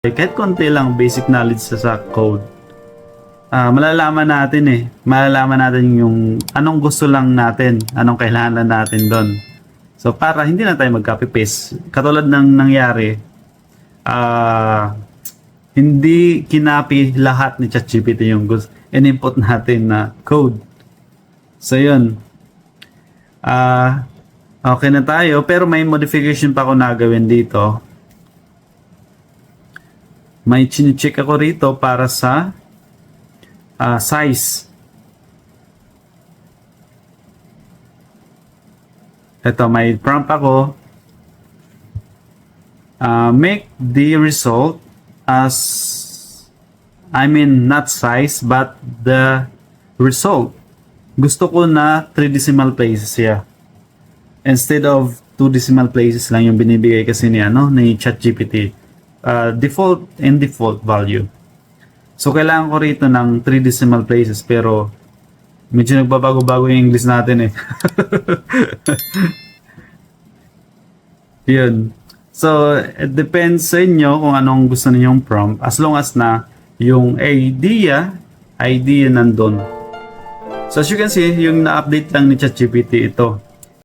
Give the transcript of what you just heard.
kahit konti lang basic knowledge sa code, malalaman natin malalaman natin yung anong gusto lang natin, anong kailangan lang natin doon. So para hindi na tayo mag-copy paste. Katulad ng nangyari, hindi kinapi lahat ni ChatGPT yung in-input natin na code. So yun. Okay na tayo, pero may modification pa ako nagawin dito. May chine-check ako rito para sa size. Ito, may prompt ako. Make the result as, not size, but the result. Gusto ko na 3 decimal places siya. Instead of 2 decimal places lang yung binibigay kasi ni ChatGPT. Default and default value. So kailangan ko rito ng 3 decimal places, pero medyo nagbabago-bago yung English natin Yun. So it depends sa inyo kung anong gusto ninyong prompt, as long as na yung idea nandun. So as you can see, yung na-update lang ni ChatGPT ito.